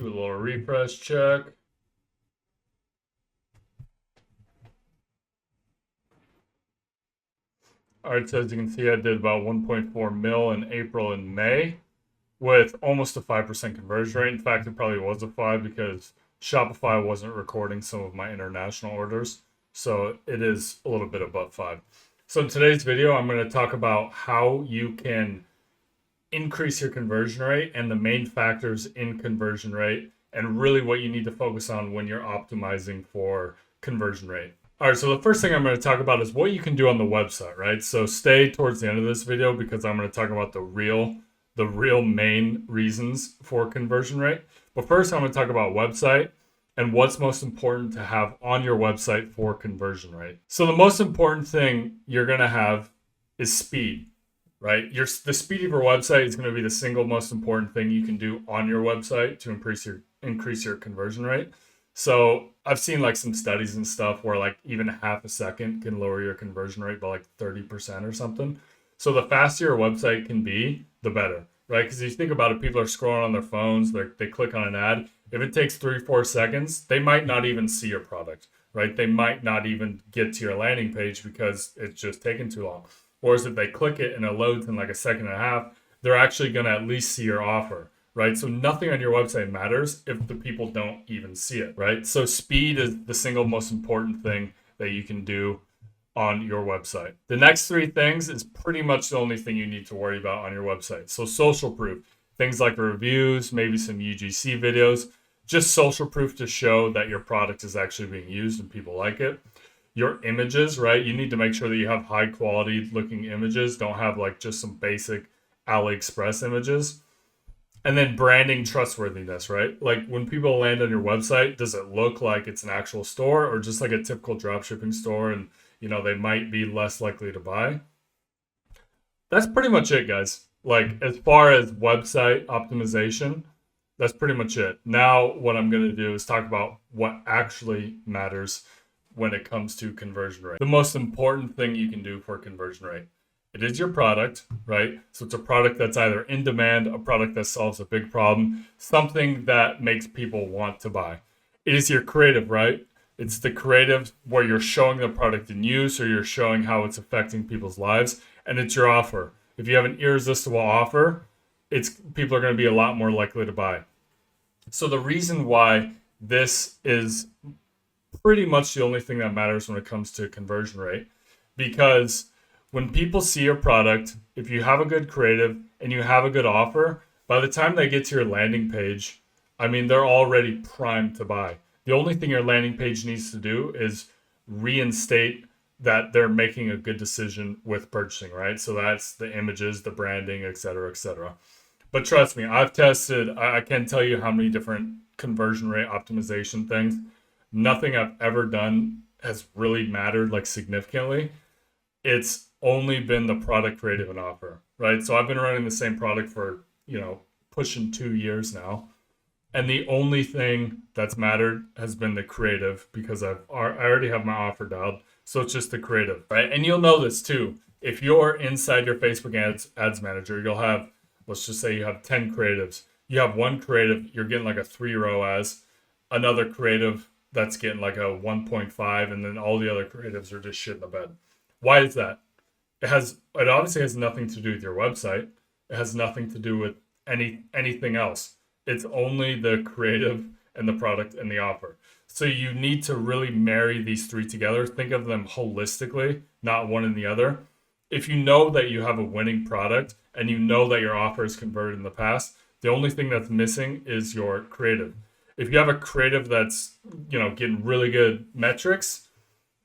Do a little refresh check. All right, so as you can see, I did about 1.4 mil in April and May with almost a 5% conversion rate. In fact, it probably was a 5 because Shopify wasn't recording some of my international orders. So it is a little bit above 5. So in today's video, I'm going to talk about how you can increase your conversion rate and the main factors in conversion rate and really what you need to focus on when you're optimizing for conversion rate. All right, so the first thing I'm going to talk about is what you can do on the website, right? So stay towards the end of this video because I'm going to talk about the real main reasons for conversion rate. But first, I'm going to talk about website and what's most important to have on your website for conversion rate. So the most important thing you're going to have is speed, right? The speed of your website is going to be the single most important thing you can do on your website to increase your conversion rate. So I've seen like some studies and stuff where like even half a second can lower your conversion rate by like 30% or something. So the faster your website can be, the better, right? Because you think about it, people are scrolling on their phones, they click on an ad. If it takes 3-4 seconds, they might not even see your product, right? They might not even get to your landing page because it's just taking too long. Whereas if they click it and it loads in like a second and a half, they're actually going to at least see your offer, right? So nothing on your website matters if the people don't even see it, right? So speed is the single most important thing that you can do on your website. The next 3 things is pretty much the only thing you need to worry about on your website. So social proof, things like reviews, maybe some UGC videos, just social proof to show that your product is actually being used and people like it. Your images, right? You need to make sure that you have high quality looking images. Don't have like just some basic AliExpress images. And then branding trustworthiness, right? Like when people land on your website, does it look like it's an actual store or just like a typical dropshipping store and they might be less likely to buy? That's pretty much it, guys. Like as far as website optimization, that's pretty much it. Now what I'm going to do is talk about what actually matters when it comes to conversion rate. The most important thing you can do for conversion rate. It is your product, right? So it's a product that's either in demand, a product that solves a big problem, something that makes people want to buy. It is your creative, right? It's the creative where you're showing the product in use or you're showing how it's affecting people's lives. And it's your offer. If you have an irresistible offer, people are going to be a lot more likely to buy. So the reason why this is pretty much the only thing that matters when it comes to conversion rate, because when people see your product, if you have a good creative and you have a good offer, by the time they get to your landing page, I mean, they're already primed to buy. The only thing your landing page needs to do is reinstate that they're making a good decision with purchasing, right? So that's the images, the branding, et cetera, et cetera. But trust me, I've tested, I can't tell you how many different conversion rate optimization things. Nothing I've ever done has really mattered like significantly. It's only been the product, creative, and offer, right? So I've been running the same product for, pushing 2 years now. And the only thing that's mattered has been the creative because I already have my offer dialed. So it's just the creative, right? And you'll know this too. If you're inside your Facebook ads manager, you'll have, let's just say you have 10 creatives. You have one creative, you're getting like a 3 ROAS, another creative that's getting like a 1.5, and then all the other creatives are just shit in the bed. Why is that? It obviously has nothing to do with your website. It has nothing to do with anything else. It's only the creative and the product and the offer. So you need to really marry these 3 together. Think of them holistically, not one and the other. If you know that you have a winning product and you know that your offer is converted in the past, the only thing that's missing is your creative. If you have a creative that's, getting really good metrics,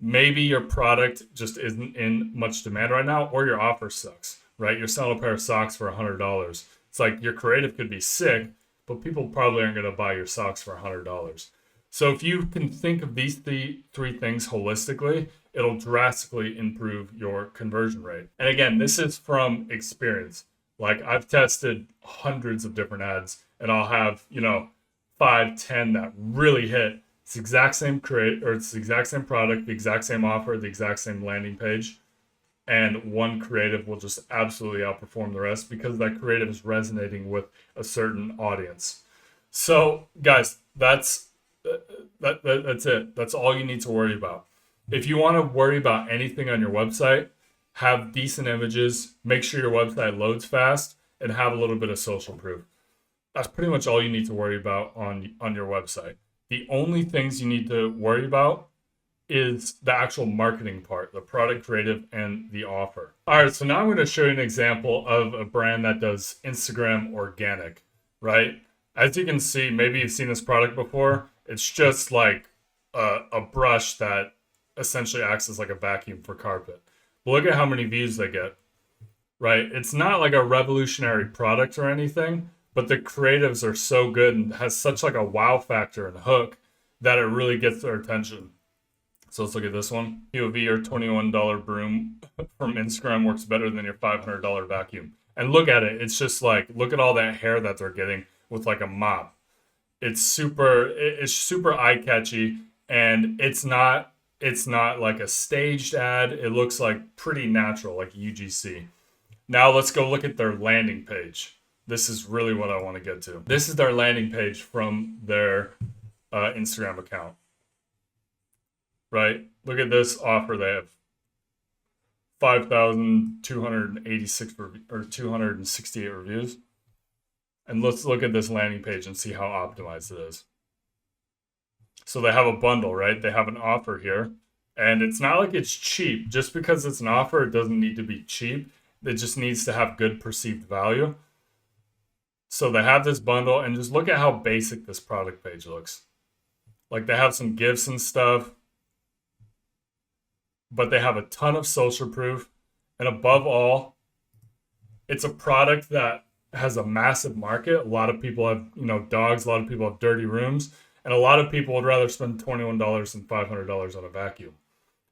maybe your product just isn't in much demand right now, or your offer sucks, right? You're selling a pair of socks for $100. It's like your creative could be sick, but people probably aren't going to buy your socks for $100. So if you can think of these 3 things holistically, it'll drastically improve your conversion rate. And again, this is from experience. Like I've tested hundreds of different ads and I'll have, 5, 10 that really hit. It's the exact same it's the exact same product, the exact same offer, the exact same landing page. And one creative will just absolutely outperform the rest because that creative is resonating with a certain audience. So, guys, that's it. That's all you need to worry about. If you want to worry about anything on your website, have decent images, make sure your website loads fast, and have a little bit of social proof. That's pretty much all you need to worry about on your website. The only things you need to worry about is the actual marketing part, the product creative and the offer. All right, so now I'm going to show you an example of a brand that does Instagram organic, right? As you can see, maybe you've seen this product before. It's just like a brush that essentially acts as like a vacuum for carpet. But look at how many views they get, right? It's not like a revolutionary product or anything, but the creatives are so good and has such like a wow factor and hook that it really gets their attention. So let's look at this one. POV, or $21 broom from Instagram works better than your $500 vacuum. And look at it. It's just like, look at all that hair that they're getting with like a mop. It's super eye catchy, and it's not like a staged ad. It looks like pretty natural, like UGC. Now let's go look at their landing page. This is really what I want to get to. This is their landing page from their Instagram account. Right? Look at this offer. They have 5,286 or 268 reviews. And let's look at this landing page and see how optimized it is. So they have a bundle, right? They have an offer here. And it's not like it's cheap. Just because it's an offer, it doesn't need to be cheap. It just needs to have good perceived value. So they have this bundle, and just look at how basic this product page looks. Like they have some gifts and stuff, but they have a ton of social proof. And above all, it's a product that has a massive market. A lot of people have, dogs. A lot of people have dirty rooms. And a lot of people would rather spend $21 than $500 on a vacuum,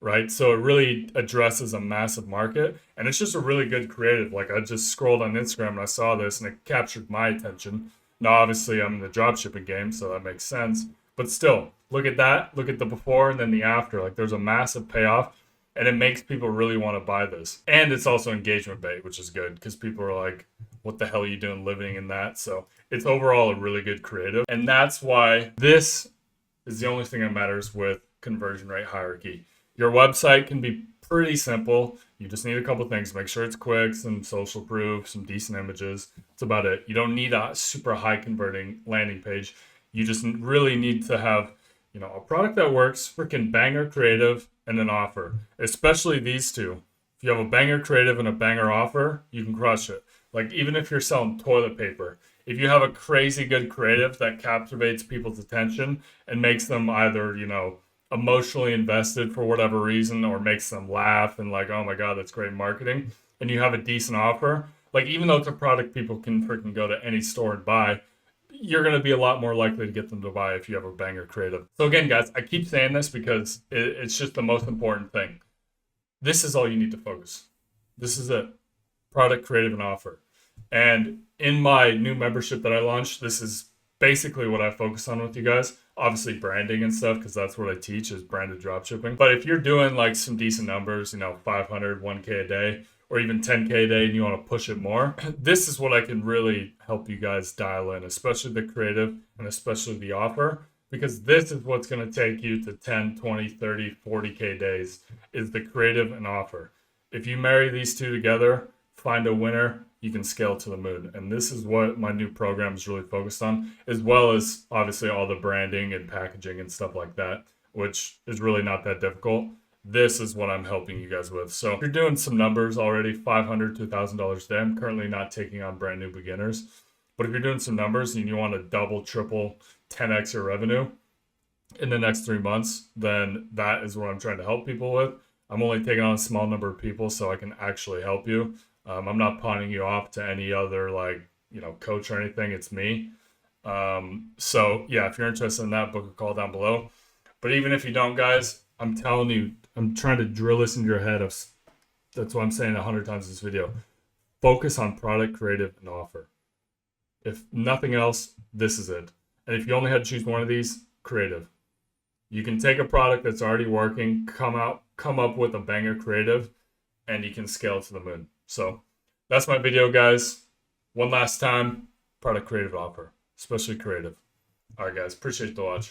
right? So it really addresses a massive market. And it's just a really good creative. Like I just scrolled on Instagram and I saw this and it captured my attention. Now, obviously, I'm in the dropshipping game, so that makes sense. But still, look at that. Look at the before and then the after. Like there's a massive payoff. And it makes people really want to buy this. And it's also engagement bait, which is good because people are like, what the hell are you doing living in that? So it's overall a really good creative. And that's why this is the only thing that matters with conversion rate hierarchy. Your website can be pretty simple. You just need a couple things. Make sure it's quick, some social proof, some decent images. That's about it. You don't need a super high converting landing page. You just really need to have, a product that works, freaking banger creative, and an offer. Especially these two. If you have a banger creative and a banger offer, you can crush it. Like even if you're selling toilet paper, if you have a crazy good creative that captivates people's attention and makes them either, emotionally invested for whatever reason, or makes them laugh and like, oh my God, that's great marketing, and you have a decent offer, like even though it's a product people can freaking go to any store and buy, you're going to be a lot more likely to get them to buy if you have a banger creative. So again, guys, I keep saying this because it's just the most important thing. This is all you need to focus. This is it. Product, creative, and offer. And in my new membership that I launched, this is basically what I focus on with you guys. Obviously branding and stuff, because that's what I teach is branded dropshipping. But if you're doing like some decent numbers, 500, 1K a day, or even 10K a day and you want to push it more, this is what I can really help you guys dial in, especially the creative and especially the offer, because this is what's going to take you to 10, 20, 30, 40K days is the creative and offer. If you marry these two together, find a winner, you can scale to the moon. And this is what my new program is really focused on, as well as obviously all the branding and packaging and stuff like that, which is really not that difficult. This is what I'm helping you guys with. So if you're doing some numbers already, $500 to $1,000 a day. I'm currently not taking on brand new beginners. But if you're doing some numbers and you want to double, triple, 10x your revenue in the next 3 months, then that is what I'm trying to help people with. I'm only taking on a small number of people so I can actually help you. I'm not pawning you off to any other coach or anything. It's me. So yeah, if you're interested in that, book a call down below. But even if you don't, guys, I'm telling you, I'm trying to drill this into your head. That's what I'm saying 100 times in this video. Focus on product, creative, and offer. If nothing else, this is it. And if you only had to choose one of these, creative. You can take a product that's already working, come up with a banger creative, and you can scale it to the moon. So that's my video, guys. One last time, product, creative, offer, especially creative. All right, guys. Appreciate the watch.